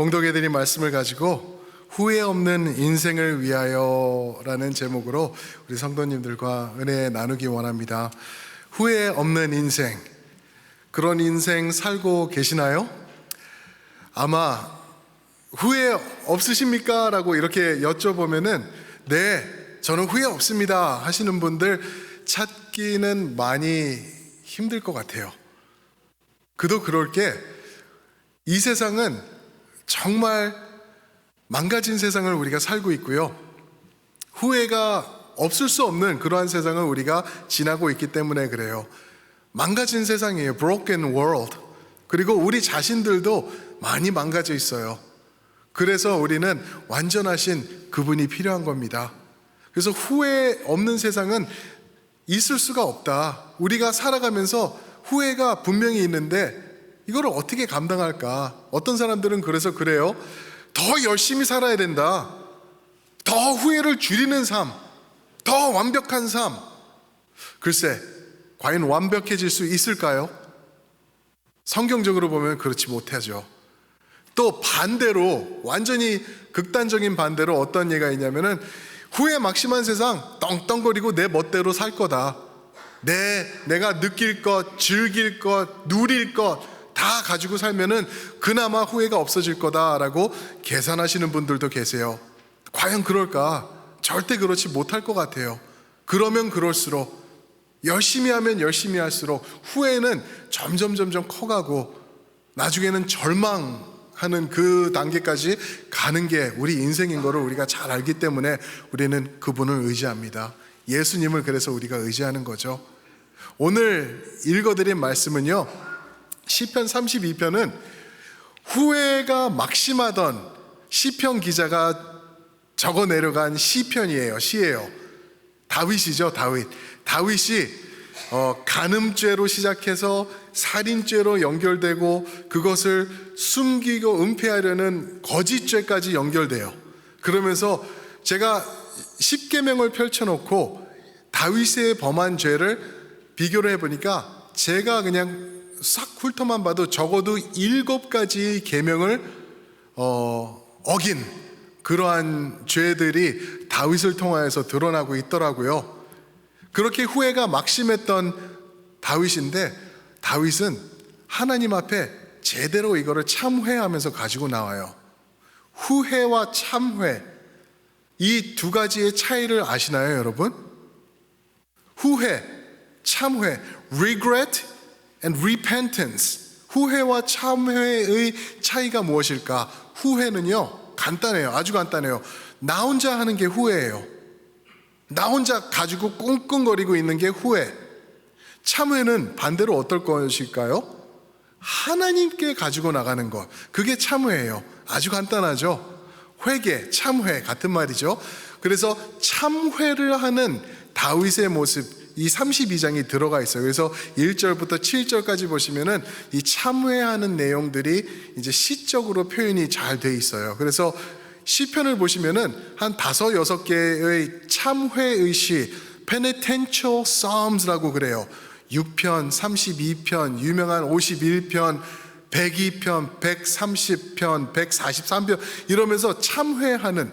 봉독해 드린 말씀을 가지고 후회 없는 인생을 위하여라는 제목으로 우리 성도님들과 은혜 나누기 원합니다. 후회 없는 인생, 그런 인생 살고 계시나요? 아마 후회 없으십니까? 라고 이렇게 여쭤보면은 네, 저는 후회 없습니다 하시는 분들 찾기는 많이 힘들 것 같아요. 그도 그럴 게 이 세상은 정말 망가진 세상을 우리가 살고 있고요, 후회가 없을 수 없는 그러한 세상을 우리가 지나고 있기 때문에 그래요. 망가진 세상이에요. Broken world. 그리고 우리 자신들도 많이 망가져 있어요. 그래서 우리는 완전하신 그분이 필요한 겁니다. 그래서 후회 없는 세상은 있을 수가 없다. 우리가 살아가면서 후회가 분명히 있는데 이걸 어떻게 감당할까? 어떤 사람들은 그래서 그래요. 더 열심히 살아야 된다. 더 후회를 줄이는 삶, 더 완벽한 삶. 글쎄, 과연 완벽해질 수 있을까요? 성경적으로 보면 그렇지 못하죠. 또 반대로, 완전히 극단적인 반대로 어떤 예가 있냐면은 후회 막심한 세상, 떵떵거리고 내 멋대로 살 거다. 내가 느낄 것, 즐길 것, 누릴 것 다 가지고 살면은 그나마 후회가 없어질 거다라고 계산하시는 분들도 계세요. 과연 그럴까? 절대 그렇지 못할 것 같아요. 그러면 그럴수록, 열심히 하면 열심히 할수록 후회는 점점 커가고 나중에는 절망하는 그 단계까지 가는 게 우리 인생인 거를 우리가 잘 알기 때문에 우리는 그분을 의지합니다. 예수님을 그래서 우리가 의지하는 거죠. 오늘 읽어드린 말씀은요, 시편 32편은 후회가 막심하던 시편 기자가 적어 내려간 시편이에요. 시예요. 다윗이죠. 다윗이 간음죄로 시작해서 살인죄로 연결되고 그것을 숨기고 은폐하려는 거짓죄까지 연결돼요. 그러면서 제가 십계명을 펼쳐놓고 다윗의 범한 죄를 비교를 해보니까 제가 그냥 싹 훑어만 봐도 적어도 7가지 계명을 어긴 그러한 죄들이 다윗을 통하여서 드러나고 있더라고요. 그렇게 후회가 막심했던 다윗인데, 다윗은 하나님 앞에 제대로 이거를 참회하면서 가지고 나와요. 후회와 참회, 이 두 가지의 차이를 아시나요, 여러분? 후회, 참회, regret and repentance. 후회와 참회의 차이가 무엇일까? 후회는요, 간단해요. 아주 간단해요. 나 혼자 하는 게 후회예요. 나 혼자 가지고 끙끙거리고 있는 게 후회. 참회는 반대로 어떨 것일까요? 하나님께 가지고 나가는 것, 그게 참회예요. 아주 간단하죠. 회개, 참회 같은 말이죠. 그래서 참회를 하는 다윗의 모습, 이 32장이 들어가 있어요. 그래서 1절부터 7절까지 보시면은 이 참회하는 내용들이 이제 시적으로 표현이 잘 돼 있어요. 그래서 시편을 보시면은 한 5-6개의 참회의 시, penitential psalms라고 그래요. 6편, 32편, 유명한 51편, 102편, 130편, 143편 이러면서 참회하는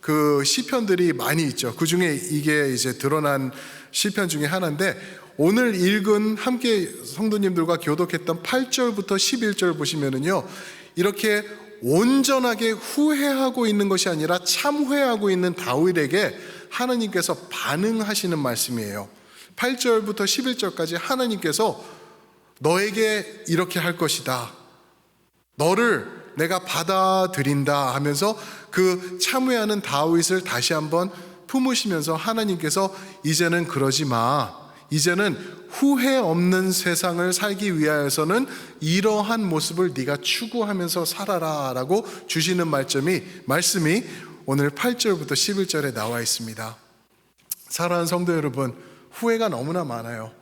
그 시편들이 많이 있죠. 그 중에 이게 이제 드러난 시편 중에 하나인데, 오늘 읽은 함께 성도님들과 교독했던 8절부터 11절 보시면은요, 이렇게 온전하게 후회하고 있는 것이 아니라 참회하고 있는 다윗에게 하나님께서 반응하시는 말씀이에요. 8절부터 11절까지 하나님께서 너에게 이렇게 할 것이다, 너를 내가 받아들인다 하면서 그 참회하는 다윗을 다시 한번 품으시면서 하나님께서 이제는 그러지 마, 이제는 후회 없는 세상을 살기 위하여서는 이러한 모습을 네가 추구하면서 살아라 라고 주시는 말씀이 오늘 8절부터 11절에 나와 있습니다. 사랑하는 성도 여러분, 후회가 너무나 많아요.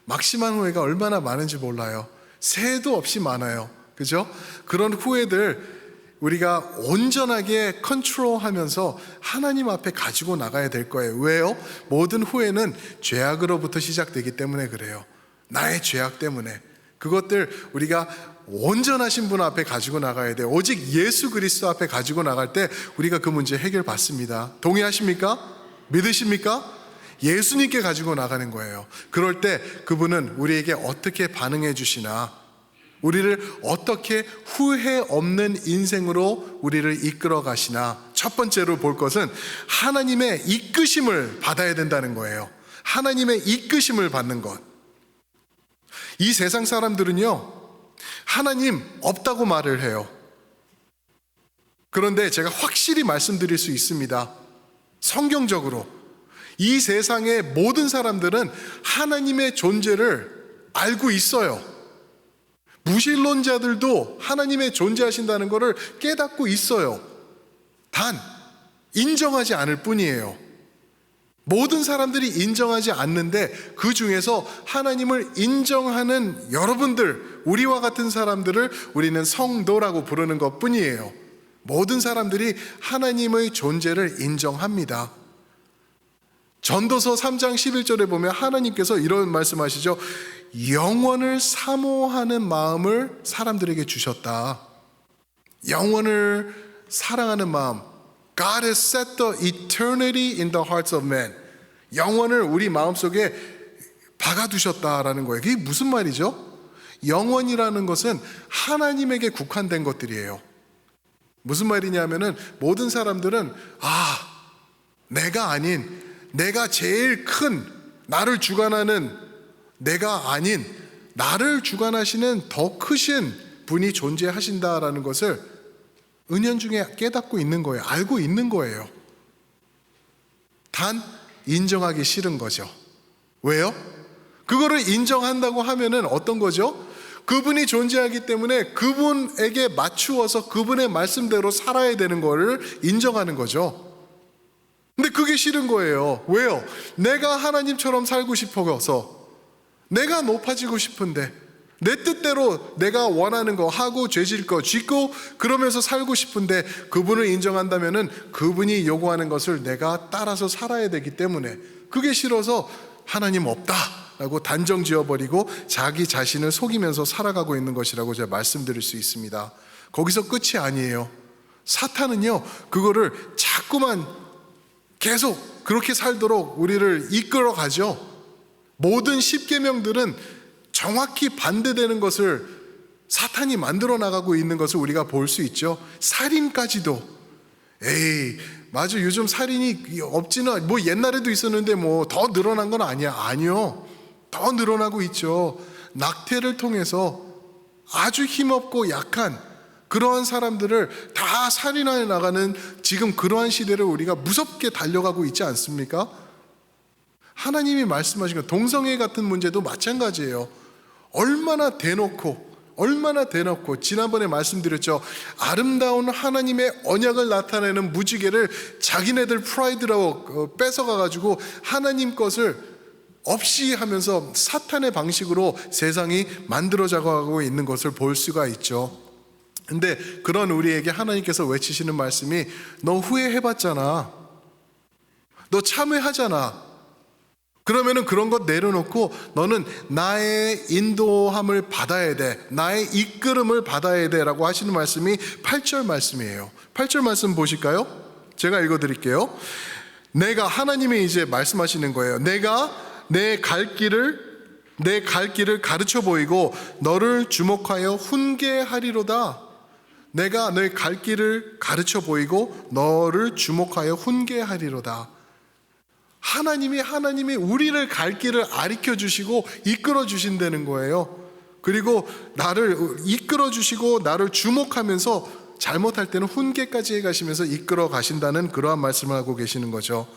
막심한 후회가 얼마나 많은지 몰라요. 새도 없이 많아요. 그죠? 그런 후회들 우리가 온전하게 컨트롤하면서 하나님 앞에 가지고 나가야 될 거예요. 왜요? 모든 후회는 죄악으로부터 시작되기 때문에 그래요. 나의 죄악 때문에. 그것들 우리가 온전하신 분 앞에 가지고 나가야 돼요. 오직 예수 그리스도 앞에 가지고 나갈 때 우리가 그 문제 해결받습니다. 동의하십니까? 믿으십니까? 예수님께 가지고 나가는 거예요. 그럴 때 그분은 우리에게 어떻게 반응해 주시나, 우리를 어떻게 후회 없는 인생으로 우리를 이끌어 가시나. 첫 번째로 볼 것은 하나님의 이끄심을 받아야 된다는 거예요. 하나님의 이끄심을 받는 것. 이 세상 사람들은요, 하나님 없다고 말을 해요. 그런데 제가 확실히 말씀드릴 수 있습니다. 성경적으로 이 세상의 모든 사람들은 하나님의 존재를 알고 있어요. 무신론자들도 하나님의 존재하신다는 것을 깨닫고 있어요. 단 인정하지 않을 뿐이에요. 모든 사람들이 인정하지 않는데 그 중에서 하나님을 인정하는 여러분들, 우리와 같은 사람들을 우리는 성도라고 부르는 것 뿐이에요. 모든 사람들이 하나님의 존재를 인정합니다. 전도서 3장 11절에 보면 하나님께서 이런 말씀하시죠. 영원을 사모하는 마음을 사람들에게 주셨다. 영원을 사랑하는 마음. God has set the eternity in the hearts of men. 영원을 우리 마음속에 박아두셨다라는 거예요. 그게 무슨 말이죠? 영원이라는 것은 하나님에게 국한된 것들이에요. 무슨 말이냐면은 모든 사람들은 내가 아닌, 내가 제일 큰, 나를 주관하는, 내가 아닌 나를 주관하시는 더 크신 분이 존재하신다라는 것을 은연중에 깨닫고 있는 거예요. 알고 있는 거예요. 단 인정하기 싫은 거죠. 왜요? 그거를 인정한다고 하면은 어떤 거죠? 그분이 존재하기 때문에 그분에게 맞추어서 그분의 말씀대로 살아야 되는 거를 인정하는 거죠. 근데 그게 싫은 거예요. 왜요? 내가 하나님처럼 살고 싶어서, 내가 높아지고 싶은데, 내 뜻대로 내가 원하는 거 하고 죄질 거 짓고 그러면서 살고 싶은데 그분을 인정한다면은 그분이 요구하는 것을 내가 따라서 살아야 되기 때문에 그게 싫어서 하나님 없다라고 단정 지어버리고 자기 자신을 속이면서 살아가고 있는 것이라고 제가 말씀드릴 수 있습니다. 거기서 끝이 아니에요. 사탄은요, 그거를 자꾸만 계속 그렇게 살도록 우리를 이끌어 가죠. 모든 십계명들은 정확히 반대되는 것을 사탄이 만들어 나가고 있는 것을 우리가 볼 수 있죠. 살인까지도, 맞아, 요즘 살인이 없지는, 옛날에도 있었는데 더 늘어난 건 아니야. 아니요, 더 늘어나고 있죠. 낙태를 통해서 아주 힘없고 약한 그러한 사람들을 다 살인해 나가는 지금 그러한 시대를 우리가 무섭게 달려가고 있지 않습니까? 하나님이 말씀하신 것, 동성애 같은 문제도 마찬가지예요. 얼마나 대놓고 지난번에 말씀드렸죠. 아름다운 하나님의 언약을 나타내는 무지개를 자기네들 프라이드라고 뺏어가가지고 하나님 것을 없이 하면서 사탄의 방식으로 세상이 만들어져가고 있는 것을 볼 수가 있죠. 근데 그런 우리에게 하나님께서 외치시는 말씀이, 너 후회해봤잖아, 너 참회하잖아, 그러면은 그런 것 내려놓고 너는 나의 인도함을 받아야 돼, 나의 이끌음을 받아야 돼 라고 하시는 말씀이 8절 말씀이에요. 8절 말씀 보실까요? 제가 읽어드릴게요. 하나님이 이제 말씀하시는 거예요. 내가 내 갈 길을 가르쳐 보이고 너를 주목하여 훈계하리로다. 내가 내 갈 길을 가르쳐 보이고 너를 주목하여 훈계하리로다. 하나님이 우리를 갈 길을 가르쳐 주시고 이끌어 주신다는 거예요. 그리고 나를 이끌어 주시고 나를 주목하면서 잘못할 때는 훈계까지 해 가시면서 이끌어 가신다는 그러한 말씀을 하고 계시는 거죠.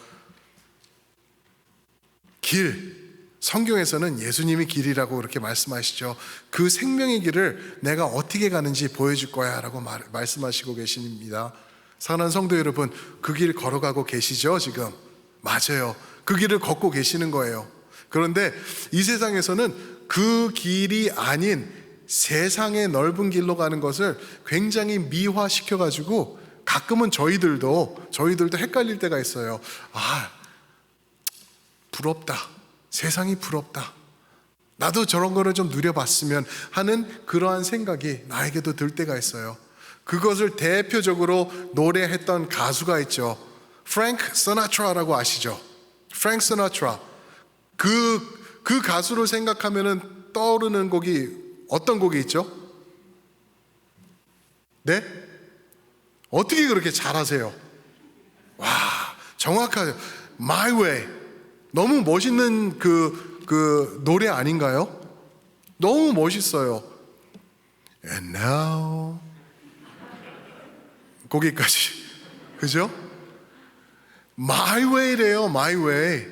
성경에서는 예수님이 길이라고 그렇게 말씀하시죠. 그 생명의 길을 내가 어떻게 가는지 보여줄 거야 라고 말씀하시고 계십니다. 사랑하는 성도 여러분, 그 길 걸어가고 계시죠 지금? 맞아요. 그 길을 걷고 계시는 거예요. 그런데 이 세상에서는 그 길이 아닌 세상의 넓은 길로 가는 것을 굉장히 미화시켜가지고 가끔은 저희들도 헷갈릴 때가 있어요. 부럽다. 세상이 부럽다. 나도 저런 거를 좀 누려봤으면 하는 그러한 생각이 나에게도 들 때가 있어요. 그것을 대표적으로 노래했던 가수가 있죠. 프랭크 시나트라라고 아시죠? 프랭크 시나트라. 그 가수를 생각하면은 떠오르는 곡이 어떤 곡이 있죠? 네? 어떻게 그렇게 잘하세요? 와, 정확하죠. My Way. 너무 멋있는 그 노래 아닌가요? 너무 멋있어요. And now 거기까지. 그죠? My Way래요. My Way.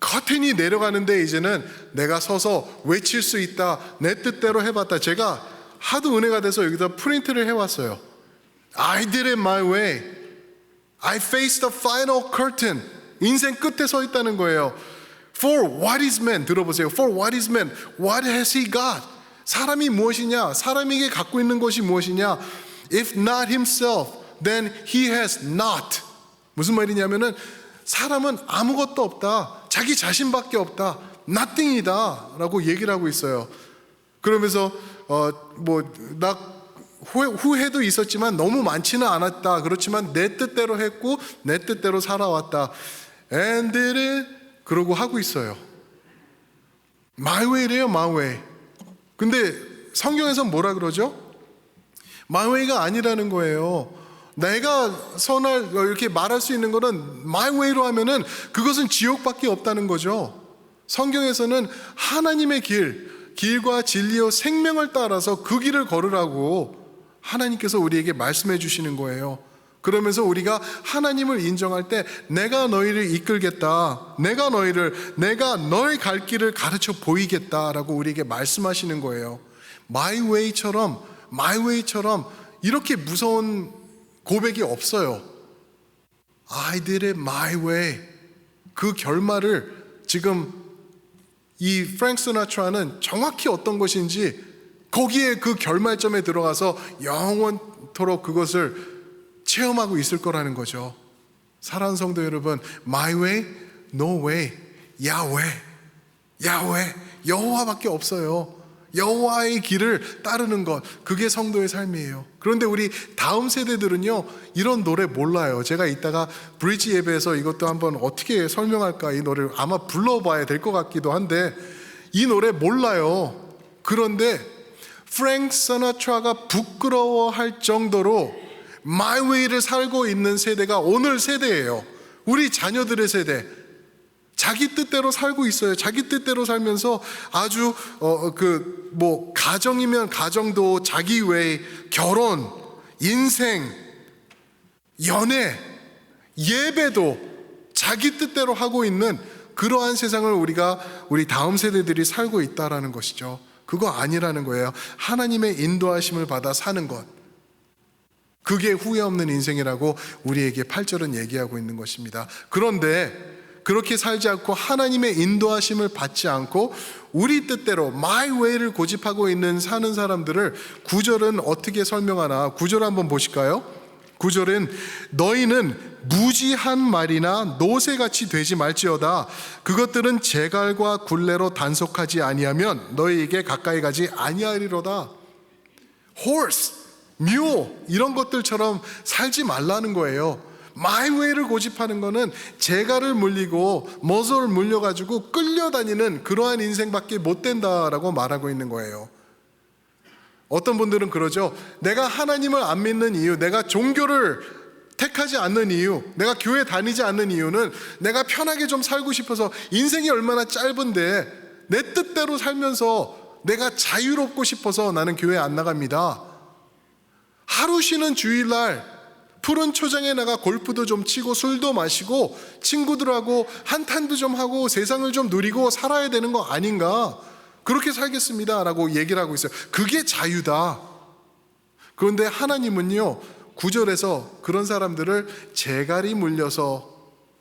커튼이 내려가는데 이제는 내가 서서 외칠 수 있다. 내 뜻대로 해봤다. 제가 하도 은혜가 돼서 여기다 프린트를 해왔어요. I did it my way. I faced the final curtain. 인생 끝에 서 있다는 거예요. For what is man? 들어보세요. For what is man? What has he got? 사람이 무엇이냐? 사람에게 갖고 있는 것이 무엇이냐? If not himself, then he has not. 무슨 말이냐면은 사람은 아무것도 없다. 자기 자신밖에 없다. nothing이다 라고 얘기를 하고 있어요. 그러면서 나 후회도 있었지만 너무 많지는 않았다. 그렇지만 내 뜻대로 했고 내 뜻대로 살아왔다. And did it. 그러고 하고 있어요. My way래요. My way. 근데 성경에서 뭐라 그러죠? My way가 아니라는 거예요. 내가 선할 이렇게 말할 수 있는 거는 my way로 하면은 그것은 지옥밖에 없다는 거죠. 성경에서는 하나님의 길과 진리와 생명을 따라서 그 길을 걸으라고 하나님께서 우리에게 말씀해 주시는 거예요. 그러면서 우리가 하나님을 인정할 때 내가 너희를 이끌겠다. 내가 너의 갈 길을 가르쳐 보이겠다라고 우리에게 말씀하시는 거예요. My way처럼 이렇게 무서운 고백이 없어요. I did it my way. 그 결말을 지금 이 프랭크 시나트라는 정확히 어떤 것인지 거기에 그 결말점에 들어가서 영원토록 그것을 체험하고 있을 거라는 거죠. 사랑하는 성도 여러분, my way, no way, 야훼, 여호와밖에 없어요. 여호와의 길을 따르는 것, 그게 성도의 삶이에요. 그런데 우리 다음 세대들은요, 이런 노래 몰라요. 제가 이따가 브리지 예배에서 이것도 한번 어떻게 설명할까, 이 노래를 아마 불러봐야 될 것 같기도 한데 이 노래 몰라요. 그런데 프랭크 시나트라가 부끄러워할 정도로 My Way를 살고 있는 세대가 오늘 세대예요. 우리 자녀들의 세대. 자기 뜻대로 살고 있어요. 자기 뜻대로 살면서 아주 가정이면 가정도 자기 웨이, 결혼, 인생, 연애, 예배도 자기 뜻대로 하고 있는 그러한 세상을 우리 다음 세대들이 살고 있다라는 것이죠. 그거 아니라는 거예요. 하나님의 인도하심을 받아 사는 것. 그게 후회 없는 인생이라고 우리에게 8절은 얘기하고 있는 것입니다. 그런데 그렇게 살지 않고 하나님의 인도하심을 받지 않고 우리 뜻대로 my way를 고집하고 사는 사람들을 9절은 어떻게 설명하나? 9절 한번 보실까요? 9절은 너희는 무지한 말이나 노새같이 되지 말지어다. 그것들은 재갈과 굴레로 단속하지 아니하면 너희에게 가까이 가지 아니하리로다. horse, mule 이런 것들처럼 살지 말라는 거예요. My way를 고집하는 거는 재갈을 물리고 머저를 물려가지고 끌려다니는 그러한 인생밖에 못 된다라고 말하고 있는 거예요. 어떤 분들은 그러죠. 내가 하나님을 안 믿는 이유, 내가 종교를 택하지 않는 이유, 내가 교회 다니지 않는 이유는 내가 편하게 좀 살고 싶어서 인생이 얼마나 짧은데 내 뜻대로 살면서 내가 자유롭고 싶어서 나는 교회 안 나갑니다. 하루 쉬는 주일날 푸른 초장에 나가 골프도 좀 치고 술도 마시고 친구들하고 한탄도 좀 하고 세상을 좀 누리고 살아야 되는 거 아닌가? 그렇게 살겠습니다 라고 얘기를 하고 있어요. 그게 자유다. 그런데 하나님은요 9절에서 그런 사람들을 재갈이 물려서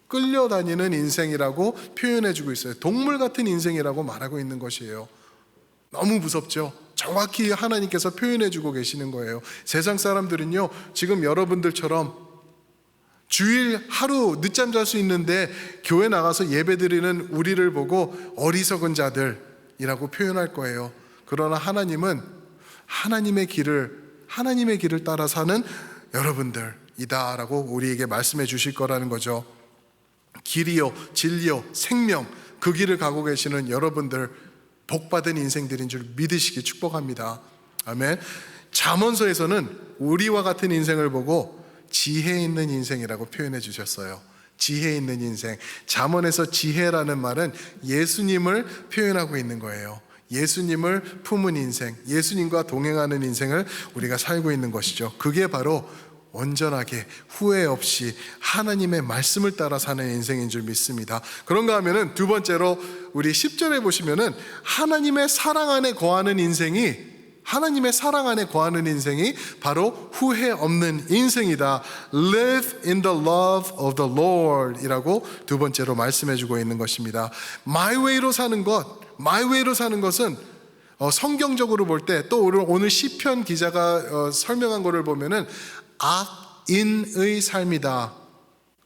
끌려다니는 인생이라고 표현해주고 있어요. 동물 같은 인생이라고 말하고 있는 것이에요. 너무 무섭죠? 정확히 하나님께서 표현해주고 계시는 거예요. 세상 사람들은요 지금 여러분들처럼 주일 하루 늦잠 잘 수 있는데 교회 나가서 예배드리는 우리를 보고 어리석은 자들, 인생이라고 표현할 거예요. 그러나 하나님은 하나님의 길을 따라 사는 여러분들이다라고 우리에게 말씀해 주실 거라는 거죠. 길이요, 진리요, 생명, 그 길을 가고 계시는 여러분들, 복받은 인생들인 줄 믿으시기 축복합니다. 아멘. 잠언서에서는 우리와 같은 인생을 보고 지혜 있는 인생이라고 표현해 주셨어요. 지혜 있는 인생. 잠언에서 지혜라는 말은 예수님을 표현하고 있는 거예요. 예수님을 품은 인생, 예수님과 동행하는 인생을 우리가 살고 있는 것이죠. 그게 바로 온전하게 후회 없이 하나님의 말씀을 따라 사는 인생인 줄 믿습니다. 그런가 하면은 두 번째로 우리 10절에 보시면은 하나님의 사랑 안에 거하는 인생이 바로 후회 없는 인생이다. Live in the love of the Lord 이라고 두 번째로 말씀해 주고 있는 것입니다. My way로 사는 것은 성경적으로 볼 때 또 오늘 시편 기자가 설명한 것을 보면은 악인의 삶이다.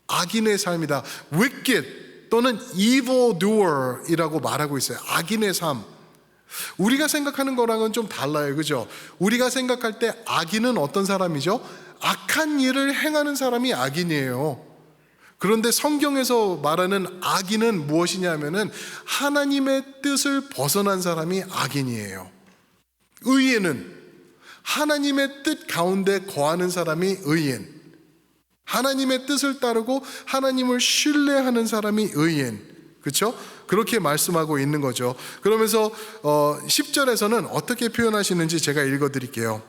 악인의 삶이다. Wicked 또는 evil doer 이라고 말하고 있어요. 악인의 삶. 우리가 생각하는 거랑은 좀 달라요. 그죠? 우리가 생각할 때 악인은 어떤 사람이죠? 악한 일을 행하는 사람이 악인이에요. 그런데 성경에서 말하는 악인은 무엇이냐면은 하나님의 뜻을 벗어난 사람이 악인이에요. 의인은 하나님의 뜻 가운데 거하는 사람이 의인. 하나님의 뜻을 따르고 하나님을 신뢰하는 사람이 의인. 그렇죠? 그렇게 말씀하고 있는 거죠. 그러면서 10절에서는 어떻게 표현하시는지 제가 읽어드릴게요.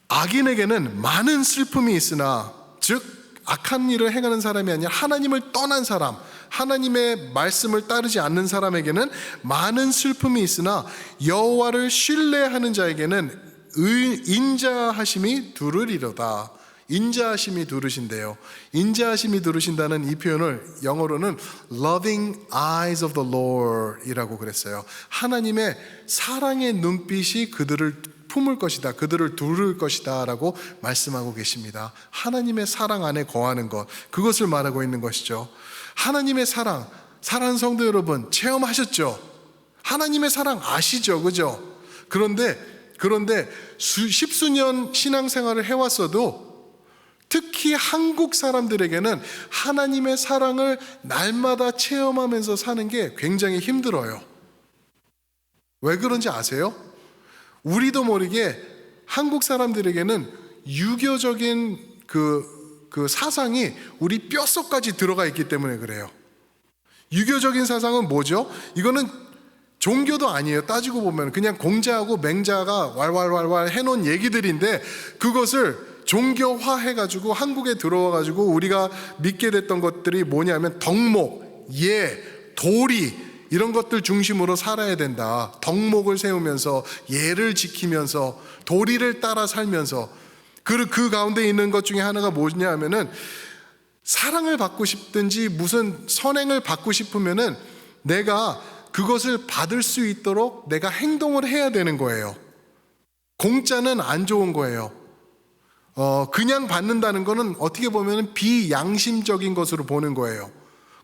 악인에게는 많은 슬픔이 있으나, 즉 악한 일을 행하는 사람이 아니라 하나님을 떠난 사람, 하나님의 말씀을 따르지 않는 사람에게는 많은 슬픔이 있으나 여호와를 신뢰하는 자에게는 인자하심이 두르리로다. 인자하심이 두르신대요. 인자하심이 두르신다는 이 표현을 영어로는 loving eyes of the Lord 이라고 그랬어요. 하나님의 사랑의 눈빛이 그들을 품을 것이다, 그들을 두를 것이다 라고 말씀하고 계십니다. 하나님의 사랑 안에 거하는 것, 그것을 말하고 있는 것이죠. 하나님의 사랑, 사랑하는 성도 여러분, 체험하셨죠? 하나님의 사랑 아시죠? 그죠? 그런데 십수년 신앙생활을 해왔어도 특히 한국 사람들에게는 하나님의 사랑을 날마다 체험하면서 사는 게 굉장히 힘들어요. 왜 그런지 아세요? 우리도 모르게 한국 사람들에게는 유교적인 그 사상이 우리 뼛속까지 들어가 있기 때문에 그래요. 유교적인 사상은 뭐죠? 이거는 종교도 아니에요. 따지고 보면 그냥 공자하고 맹자가 왈왈왈왈 해놓은 얘기들인데 그것을 종교화해가지고 한국에 들어와가지고 우리가 믿게 됐던 것들이 뭐냐면 덕목, 예, 도리 이런 것들 중심으로 살아야 된다. 덕목을 세우면서 예를 지키면서 도리를 따라 살면서 그 가운데 있는 것 중에 하나가 뭐냐 하면은 사랑을 받고 싶든지 무슨 선행을 받고 싶으면은 내가 그것을 받을 수 있도록 내가 행동을 해야 되는 거예요. 공짜는 안 좋은 거예요. 그냥 받는다는 거는 어떻게 보면 비양심적인 것으로 보는 거예요.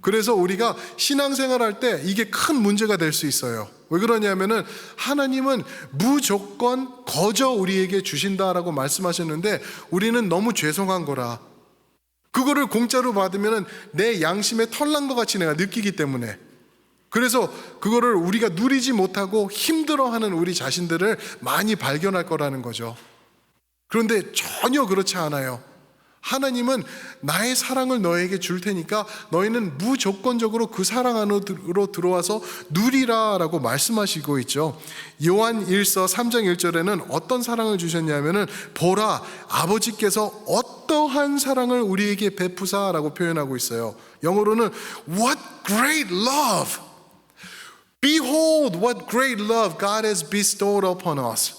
그래서 우리가 신앙생활 할 때 이게 큰 문제가 될 수 있어요. 왜 그러냐면은 하나님은 무조건 거저 우리에게 주신다라고 말씀하셨는데 우리는 너무 죄송한 거라. 그거를 공짜로 받으면은 내 양심에 털난 것 같이 내가 느끼기 때문에 그래서 그거를 우리가 누리지 못하고 힘들어하는 우리 자신들을 많이 발견할 거라는 거죠. 그런데 전혀 그렇지 않아요. 하나님은 나의 사랑을 너에게 줄 테니까 너희는 무조건적으로 그 사랑 안으로 들어와서 누리라 라고 말씀하시고 있죠. 요한 1서 3장 1절에는 어떤 사랑을 주셨냐면은 보라 아버지께서 어떠한 사랑을 우리에게 베푸사 라고 표현하고 있어요. 영어로는 What great love! Behold what great love God has bestowed upon us.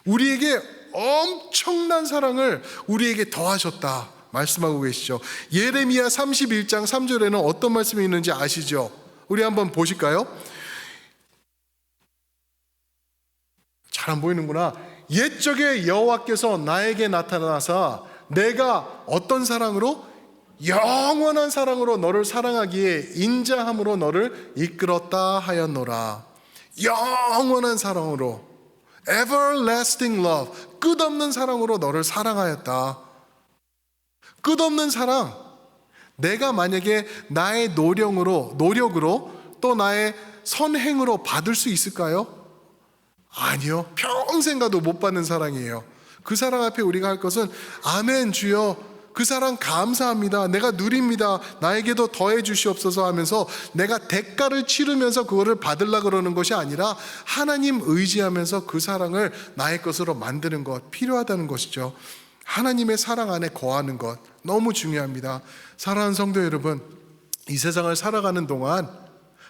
우리에게 엄청난 사랑을 우리에게 더하셨다 말씀하고 계시죠. 예레미야 31장 3절에는 어떤 말씀이 있는지 아시죠? 우리 한번 보실까요? 잘 안 보이는구나. 옛적에 여호와께서 나에게 나타나사 내가 어떤 사랑으로 영원한 사랑으로 너를 사랑하기에 인자함으로 너를 이끌었다 하였노라. 영원한 사랑으로, everlasting love, 끝없는 사랑으로 너를 사랑하였다. 끝없는 사랑. 내가 만약에 나의 노력으로 또 나의 선행으로 받을 수 있을까요? 아니요. 평생 가도 못 받는 사랑이에요. 그 사랑 앞에 우리가 할 것은 아멘 주여, 그 사랑 감사합니다, 내가 누립니다, 나에게도 더해 주시옵소서 하면서 내가 대가를 치르면서 그거를 받으려고 그러는 것이 아니라 하나님 의지하면서 그 사랑을 나의 것으로 만드는 것, 필요하다는 것이죠. 하나님의 사랑 안에 거하는 것 너무 중요합니다. 사랑하는 성도 여러분, 이 세상을 살아가는 동안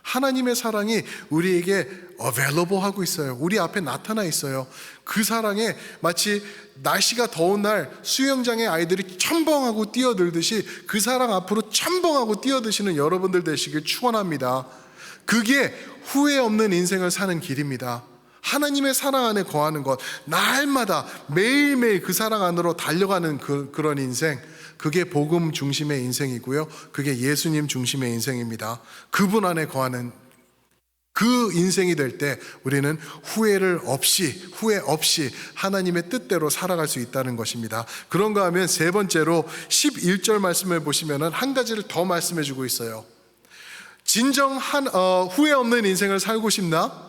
하나님의 사랑이 우리에게 available 하고 있어요. 우리 앞에 나타나 있어요. 그 사랑에 마치 날씨가 더운 날 수영장에 아이들이 첨벙하고 뛰어들듯이 그 사랑 앞으로 첨벙하고 뛰어드시는 여러분들 되시길 축원합니다. 그게 후회 없는 인생을 사는 길입니다. 하나님의 사랑 안에 거하는 것, 날마다 매일매일 그 사랑 안으로 달려가는 그런 인생, 그게 복음 중심의 인생이고요, 그게 예수님 중심의 인생입니다. 그분 안에 거하는 그 인생이 될 때 우리는 후회 없이 하나님의 뜻대로 살아갈 수 있다는 것입니다. 그런가 하면 세 번째로 11절 말씀을 보시면 한 가지를 더 말씀해 주고 있어요. 진정 후회 없는 인생을 살고 싶나?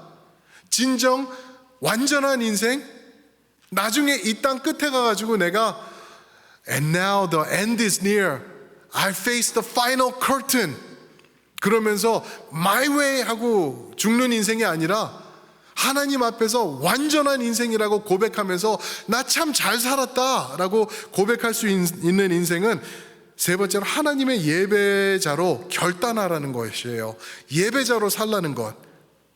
진정 완전한 인생? 나중에 이 땅 끝에 가가지고 내가 And now the end is near, I face the final curtain, 그러면서 my way 하고 죽는 인생이 아니라 하나님 앞에서 완전한 인생이라고 고백하면서 나 참 잘 살았다 라고 고백할 수 있는 인생은 세 번째로 하나님의 예배자로 결단하라는 것이에요. 예배자로 살라는 것,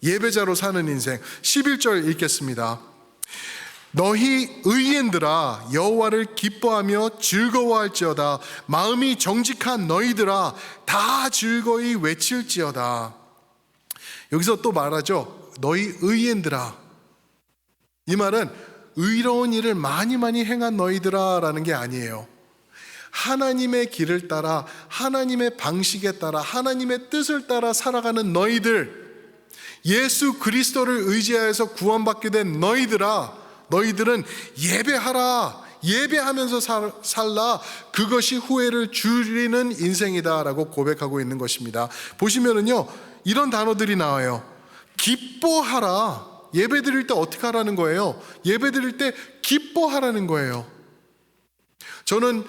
예배자로 사는 인생. 11절 읽겠습니다. 너희 의인들아 여호와를 기뻐하며 즐거워할지어다. 마음이 정직한 너희들아 다 즐거이 외칠지어다. 여기서 또 말하죠. 너희 의인들아. 이 말은 의로운 일을 많이 행한 너희들아 라는 게 아니에요. 하나님의 길을 따라, 하나님의 방식에 따라, 하나님의 뜻을 따라 살아가는 너희들, 예수 그리스도를 의지하여서 구원받게 된 너희들아, 너희들은 예배하라, 예배하면서 살라, 그것이 후회를 줄이는 인생이다 라고 고백하고 있는 것입니다. 보시면은요, 이런 단어들이 나와요. 기뻐하라. 예배 드릴 때 어떻게 하라는 거예요? 예배 드릴 때 기뻐하라는 거예요. 저는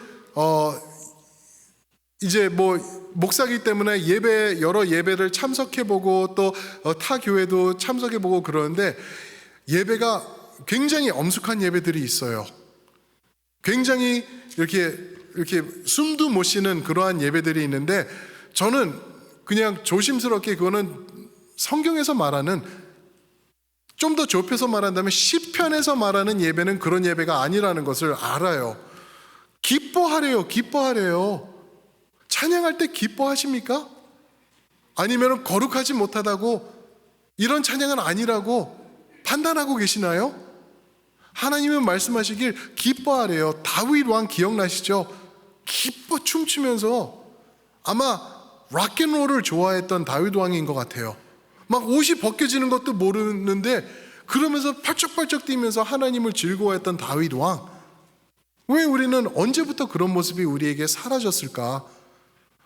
이제 목사기 때문에 여러 예배를 참석해보고 또 타 교회도 참석해보고 그러는데, 예배가 굉장히 엄숙한 예배들이 있어요. 굉장히 이렇게 숨도 못 쉬는 그러한 예배들이 있는데, 저는 그냥 조심스럽게 그거는 성경에서 말하는, 좀 더 좁혀서 말한다면 시편에서 말하는 예배는 그런 예배가 아니라는 것을 알아요. 기뻐하래요. 찬양할 때 기뻐하십니까? 아니면 거룩하지 못하다고, 이런 찬양은 아니라고 판단하고 계시나요? 하나님은 말씀하시길 기뻐하래요. 다윗 왕 기억나시죠? 기뻐 춤추면서, 아마 락앤롤을 좋아했던 다윗 왕인 것 같아요. 막 옷이 벗겨지는 것도 모르는데 그러면서 팔쩍팔쩍 뛰면서 하나님을 즐거워했던 다윗 왕. 왜 우리는 언제부터 그런 모습이 우리에게 사라졌을까?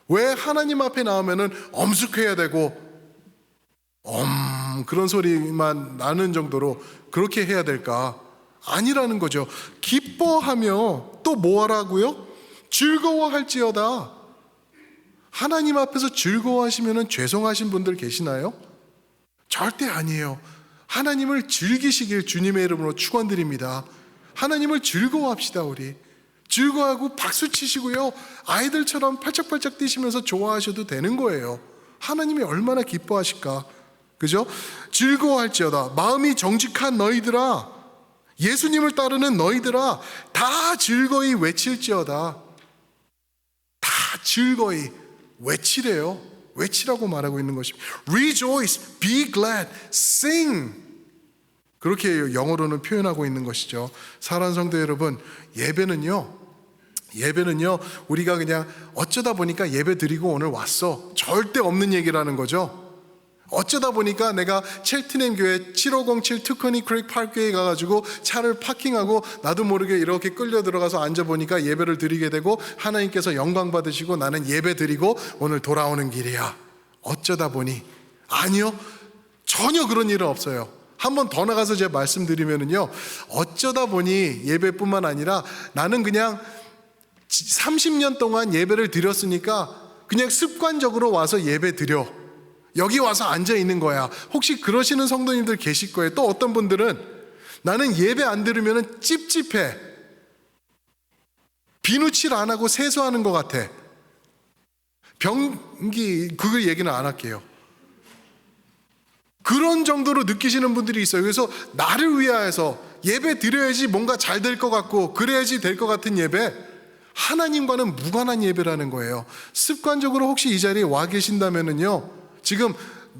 왜 하나님 앞에 나오면은 엄숙해야 되고 그런 소리만 나는 정도로 그렇게 해야 될까? 아니라는 거죠. 기뻐하며 또 뭐 하라고요? 즐거워할지어다. 하나님 앞에서 즐거워하시면 죄송하신 분들 계시나요? 절대 아니에요. 하나님을 즐기시길 주님의 이름으로 축원드립니다. 하나님을 즐거워합시다. 우리 즐거워하고 박수 치시고요, 아이들처럼 팔짝팔짝 뛰시면서 좋아하셔도 되는 거예요. 하나님이 얼마나 기뻐하실까? 그죠? 즐거워할지어다. 마음이 정직한 너희들아, 예수님을 따르는 너희들아, 다 즐거이 외칠지어다. 다 즐거이 외치래요. 외치라고 말하고 있는 것입니다. Rejoice, be glad, sing. 그렇게 영어로는 표현하고 있는 것이죠. 사랑하는 성도 여러분, 예배는요, 예배는요, 우리가 그냥 어쩌다 보니까 예배 드리고 오늘 왔어, 절대 없는 얘기라는 거죠. 어쩌다 보니까 내가 첼트넘 교회 7507 투커니 크릭 파크에 가가지고 차를 파킹하고 나도 모르게 이렇게 끌려 들어가서 앉아보니까 예배를 드리게 되고 하나님께서 영광 받으시고 나는 예배 드리고 오늘 돌아오는 길이야. 어쩌다 보니. 아니요, 전혀 그런 일은 없어요. 한 번 더 나가서 제가 말씀드리면은요, 어쩌다 보니 예배뿐만 아니라 나는 그냥 30년 동안 예배를 드렸으니까 그냥 습관적으로 와서 예배 드려, 여기 와서 앉아 있는 거야. 혹시 그러시는 성도님들 계실 거예요. 또 어떤 분들은 나는 예배 안 들으면 찝찝해, 비누칠 안 하고 세수하는 것 같아. 변기, 그 얘기는 안 할게요. 그런 정도로 느끼시는 분들이 있어요. 그래서 나를 위하여서 예배 드려야지 뭔가 잘 될 것 같고 그래야지 될 것 같은 예배, 하나님과는 무관한 예배라는 거예요. 습관적으로 혹시 이 자리에 와 계신다면은요, 지금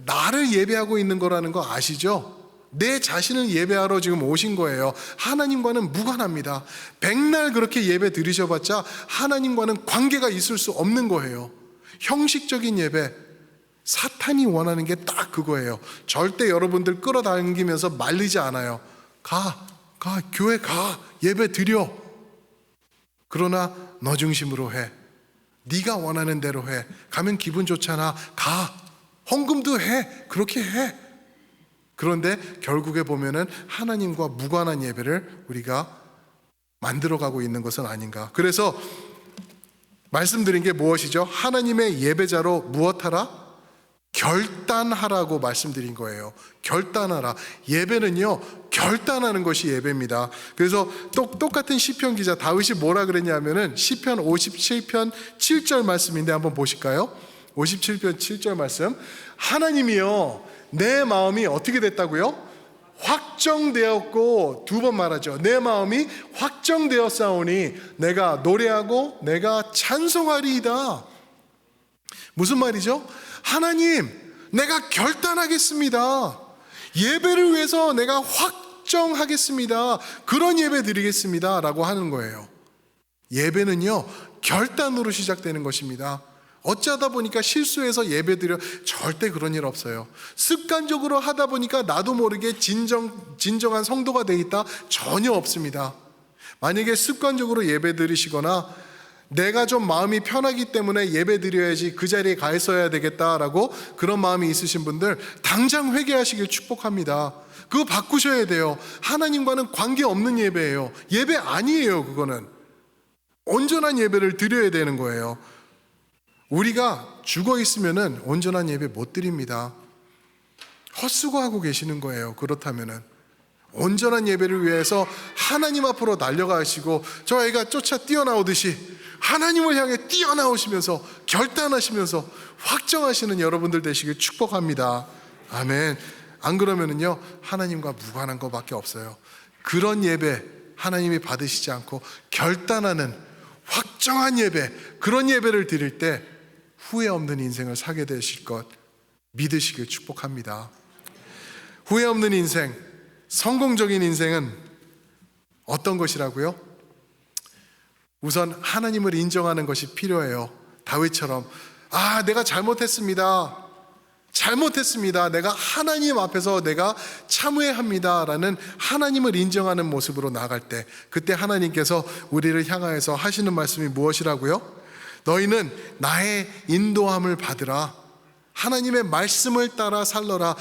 나를 예배하고 있는 거라는 거 아시죠? 내 자신을 예배하러 지금 오신 거예요. 하나님과는 무관합니다. 백날 그렇게 예배 드리셔봤자 하나님과는 관계가 있을 수 없는 거예요. 형식적인 예배, 사탄이 원하는 게 딱 그거예요. 절대 여러분들 끌어당기면서 말리지 않아요. 교회 가, 예배 드려. 그러나 너 중심으로 해. 네가 원하는 대로 해. 가면 기분 좋잖아. 가. 헌금도 해. 그렇게 해. 그런데 결국에 보면은 하나님과 무관한 예배를 우리가 만들어가고 있는 것은 아닌가. 그래서 말씀드린 게 무엇이죠? 하나님의 예배자로 무엇하라? 결단하라고 말씀드린 거예요. 결단하라. 예배는요, 결단하는 것이 예배입니다. 그래서 똑같은 시편 기자 다윗이 뭐라 그랬냐면은 시편 57편 7절 말씀인데 한번 보실까요? 57편 7절 말씀. 하나님이여, 내 마음이 어떻게 됐다고요? 확정되었고, 두 번 말하죠. 내 마음이 확정되었사오니 내가 노래하고 내가 찬송하리이다. 무슨 말이죠? 하나님, 내가 결단하겠습니다. 예배를 위해서 내가 확정하겠습니다. 그런 예배 드리겠습니다 라고 하는 거예요. 예배는요, 결단으로 시작되는 것입니다. 어쩌다 보니까 실수해서 예배 드려, 절대 그런 일 없어요. 습관적으로 하다 보니까 나도 모르게 진정한 성도가 돼 있다? 전혀 없습니다. 만약에 습관적으로 예배 드리시거나 내가 좀 마음이 편하기 때문에 예배 드려야지 그 자리에 가 있어야 되겠다라고 그런 마음이 있으신 분들 당장 회개하시길 축복합니다. 그거 바꾸셔야 돼요. 하나님과는 관계없는 예배예요. 예배 아니에요. 그거는 온전한 예배를 드려야 되는 거예요. 우리가 죽어 있으면은 온전한 예배 못 드립니다. 헛수고하고 계시는 거예요. 그렇다면은 온전한 예배를 위해서 하나님 앞으로 달려가시고 저 애가 쫓아 뛰어나오듯이 하나님을 향해 뛰어나오시면서 결단하시면서 확정하시는 여러분들 되시길 축복합니다. 아멘. 안 그러면은요, 하나님과 무관한 것밖에 없어요. 그런 예배 하나님이 받으시지 않고 결단하는 확정한 예배, 그런 예배를 드릴 때 후회 없는 인생을 살게 되실 것 믿으시길 축복합니다. 후회 없는 인생, 성공적인 인생은 어떤 것이라고요? 우선 하나님을 인정하는 것이 필요해요. 다윗처럼 내가 잘못했습니다. 내가 하나님 앞에서 내가 참회합니다 라는 하나님을 인정하는 모습으로 나아갈 때, 그때 하나님께서 우리를 향하여서 하시는 말씀이 무엇이라고요? 너희는 나의 인도함을 받으라. 하나님의 말씀을 따라 살라.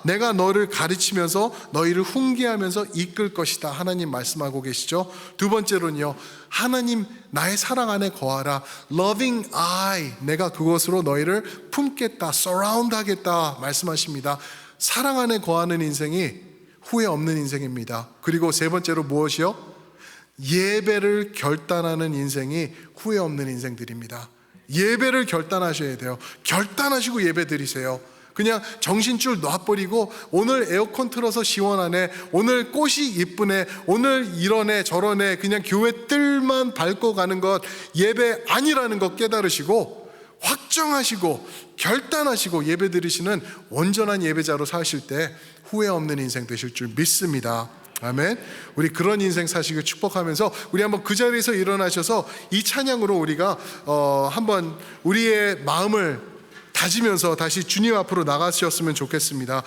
내가 너를 가르치면서 너희를 훈계하면서 이끌 것이다. 하나님 말씀하고 계시죠. 두 번째로는요, 하나님 나의 사랑 안에 거하라. Loving I, 내가 그것으로 너희를 품겠다, surround 하겠다 말씀하십니다. 사랑 안에 거하는 인생이 후회 없는 인생입니다. 그리고 세 번째로 무엇이요? 예배를 결단하는 인생이 후회 없는 인생들입니다. 예배를 결단하셔야 돼요. 결단하시고 예배 드리세요. 그냥 정신줄 놔버리고 오늘 에어컨 틀어서 시원하네, 오늘 꽃이 이쁘네, 오늘 이러네 저러네, 그냥 교회 뜰만 밟고 가는 것 예배 아니라는 것 깨달으시고 확정하시고 결단하시고 예배 드리시는 온전한 예배자로 사실 때 후회 없는 인생 되실 줄 믿습니다. 아멘. 우리 그런 인생 사시길 축복하면서 우리 한번 그 자리에서 일어나셔서 이 찬양으로 우리가 한번 우리의 마음을 다지면서 다시 주님 앞으로 나가셨으면 좋겠습니다.